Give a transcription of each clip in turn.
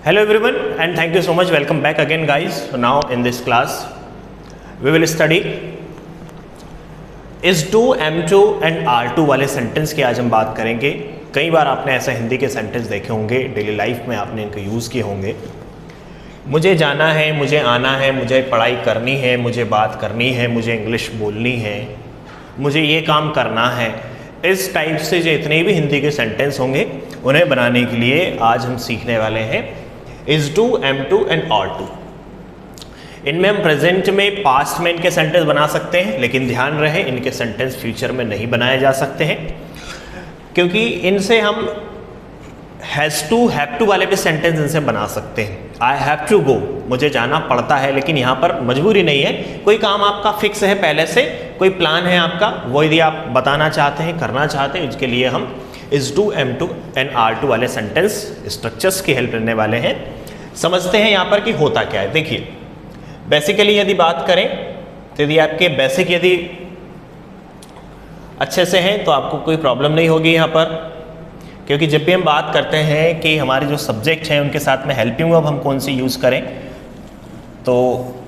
Hello everyone and thank you so much. Welcome back again guys. Now in this class we will study is to M2 and R2 वाले sentence की आज हम बात करेंगे। कई बार आपने ऐसा हिंदी के सेंटेंस देखे होंगे, डेली लाइफ में आपने इनको यूज़ किए होंगे। मुझे जाना है, मुझे आना है, मुझे पढ़ाई करनी है, मुझे बात करनी है, मुझे इंग्लिश बोलनी है, मुझे ये काम करना है। इस टाइप से जो इतने भी हिंदी के सेंटेंस होंगे उन्हें बनाने के लिए आज हम सीखने वाले हैं is to, M2 and R2। इनमें हम प्रेजेंट में पास्ट में इनके सेंटेंस बना सकते हैं, लेकिन ध्यान रहे इनके सेंटेंस फ्यूचर में नहीं बनाए जा सकते हैं, क्योंकि इनसे हम हैज़ टू, हैव टू वाले भी सेंटेंस इनसे बना सकते हैं। आई हैव टू गो, मुझे जाना पड़ता है, लेकिन यहाँ पर मजबूरी नहीं है, कोई काम आपका फिक्स है, पहले से कोई प्लान है आपका, वो यदि आप बताना चाहते हैं, करना चाहते हैं, इसके लिए हम is to, M2 and R2 वाले सेंटेंस स्ट्रक्चर्स की हेल्प लेने वाले हैं। समझते हैं यहाँ पर कि होता क्या है। देखिए, बेसिकली यदि बात करें तो यदि आपके बेसिक यदि अच्छे से हैं तो आपको कोई प्रॉब्लम नहीं होगी यहाँ पर, क्योंकि जब भी हम बात करते हैं कि हमारे जो सब्जेक्ट हैं उनके साथ में हेल्पिंग वर्ब हम कौन सी यूज़ करें, तो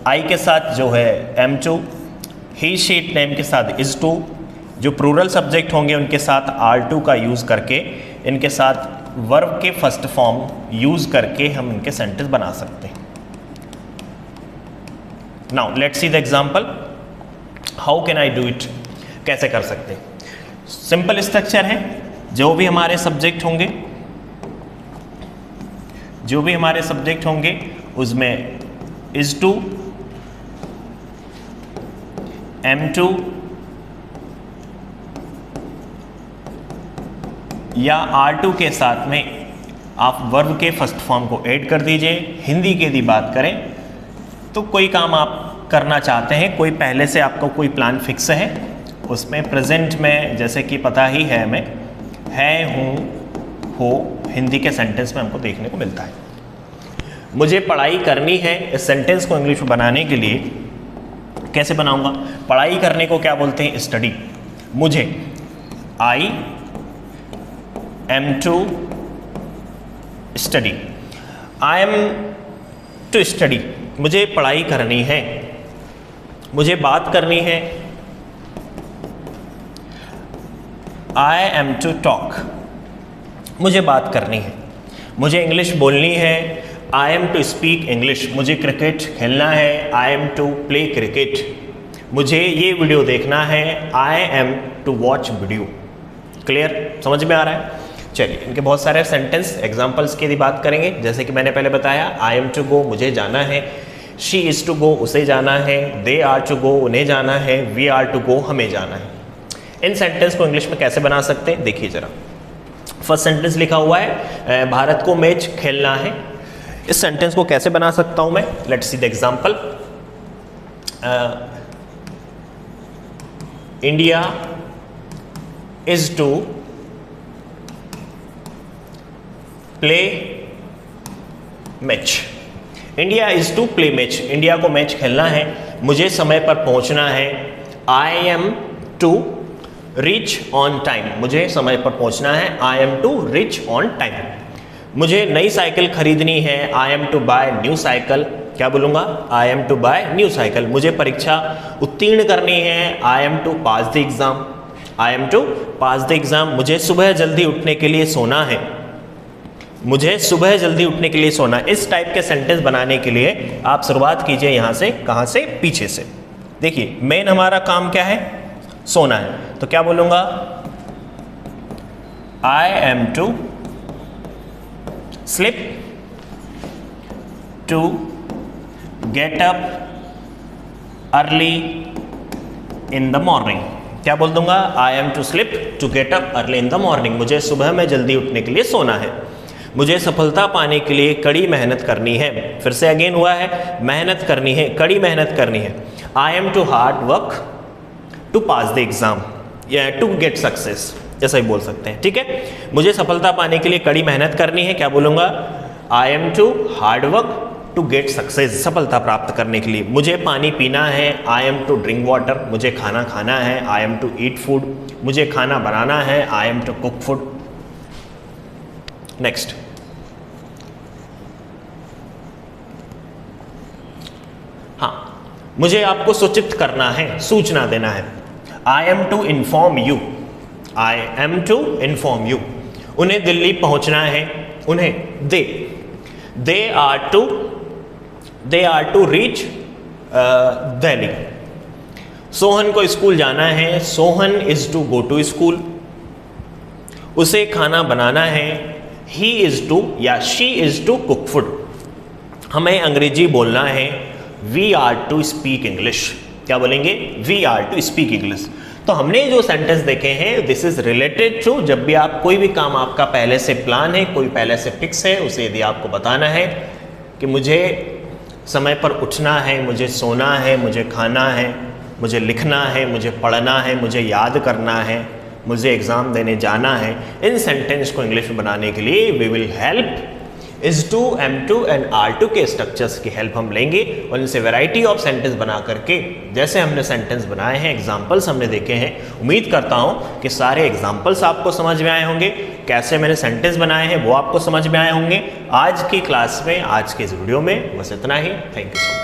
आई के साथ जो है M2, ही शीट नेम के साथ इज टू, जो प्लूरल सब्जेक्ट होंगे उनके साथ R2 का यूज़ करके, इनके साथ वर्ब के फर्स्ट फॉर्म यूज़ करके हम इनके सेंटेंस बना सकते हैं। Now let's see the example, how can I do it, कैसे कर सकते हैं। सिंपल स्ट्रक्चर है, जो भी हमारे सब्जेक्ट होंगे उसमें इज टू, M2 या R2 के साथ में आप वर्ब के फर्स्ट फॉर्म को ऐड कर दीजिए। हिंदी की यदि बात करें तो कोई काम आप करना चाहते हैं, कोई पहले से आपका कोई प्लान फिक्स है, उसमें प्रेजेंट में जैसे कि पता ही है हमें, है, हूँ, हो, हिंदी के सेंटेंस में हमको देखने को मिलता है। मुझे पढ़ाई करनी है, इस सेंटेंस को इंग्लिश में बनाने के लिए कैसे बनाऊंगा? पढ़ाई करने को क्या बोलते हैं? स्टडी। मुझे I M2 study, I am to study, मुझे पढ़ाई करनी है, मुझे बात करनी है, आई एम टू टॉक, मुझे बात करनी है, मुझे इंग्लिश बोलनी है, I am to speak English, मुझे क्रिकेट खेलना है, I am to play cricket, मुझे ये वीडियो देखना है, I am to watch video. Clear, समझ में आ रहा है? चलिए, इनके बहुत सारे सेंटेंस एग्जांपल्स की यदि बात करेंगे, जैसे कि मैंने पहले बताया, आई एम टू गो, मुझे जाना है, शी इज़ टू गो, उसे जाना है, दे आर टू गो, उन्हें जाना है, वी आर टू गो, हमें जाना है। इन सेंटेंस को इंग्लिश में कैसे बना सकते हैं देखिए जरा। फर्स्ट सेंटेंस लिखा हुआ है भारत को मैच खेलना है। इस सेंटेंस को कैसे बना सकता हूं मैं? Let's see the example. India is to play match, India is to play match, India को मैच खेलना है, मुझे समय पर पहुंचना है, I am to reach on time, मुझे समय पर पहुंचना है, I am to reach on time. मुझे नई साइकिल खरीदनी है, I am to buy new cycle, क्या बोलूँगा? I am to buy new cycle. मुझे परीक्षा उत्तीर्ण करनी है, I am to pass the exam, I am to pass the exam. मुझे सुबह जल्दी उठने के लिए सोना है, मुझे सुबह जल्दी उठने के लिए सोना। इस टाइप के सेंटेंस बनाने के लिए आप शुरुआत कीजिए यहाँ से, कहाँ से? पीछे से। देखिए, मेन हमारा काम क्या है? सोना है, तो क्या बोलूँगा? I am to sleep, to get up early in the morning. क्या बोल दूंगा? I am to sleep to get up early in the morning, मुझे सुबह में जल्दी उठने के लिए सोना है। मुझे सफलता पाने के लिए कड़ी मेहनत करनी है। फिर से अगेन हुआ है, मेहनत करनी है, कड़ी मेहनत करनी है। I am to hard work to pass the exam या टू गेट सक्सेस, ऐसा ही बोल सकते हैं। ठीक है, मुझे सफलता पाने के लिए कड़ी मेहनत करनी है, क्या बोलूँगा? I am to hard work to get success, सफलता प्राप्त करने के लिए। मुझे पानी पीना है, I am to drink water, मुझे खाना खाना है, I am to eat food, मुझे खाना बनाना है, I am to cook food. Next, मुझे आपको सूचित करना है, सूचना देना है। I am to inform you, I am to inform you. उन्हें दिल्ली पहुंचना है, उन्हें they are to reach Delhi. Sohan को स्कूल जाना है, Sohan is to go to school. उसे खाना बनाना है, ही इज टू या she is to cook food. हमें अंग्रेजी बोलना है, we are to speak English. क्या बोलेंगे? We are to speak English. तो हमने जो सेंटेंस देखे हैं, दिस इज रिलेटेड टू, जब भी आप कोई भी काम आपका पहले से प्लान है, कोई पहले से फिक्स है, उसे यदि आपको बताना है कि मुझे समय पर उठना है, मुझे सोना है, मुझे खाना है, मुझे लिखना है, मुझे पढ़ना है, मुझे याद करना है, मुझे एग्ज़ाम देने जाना है, इन सेंटेंस को इंग्लिश में बनाने के लिए we will help is to, am to and are to के स्ट्रक्चर्स की हेल्प हम लेंगे और इनसे वैरायटी ऑफ सेंटेंस बना करके, जैसे हमने सेंटेंस बनाए हैं, एग्जाम्पल्स हमने देखे हैं, उम्मीद करता हूँ कि सारे एग्जाम्पल्स आपको समझ में आए होंगे, कैसे मैंने सेंटेंस बनाए हैं वो आपको समझ में आए होंगे। आज की क्लास में, आज के इस वीडियो में बस इतना ही। Thank you so much.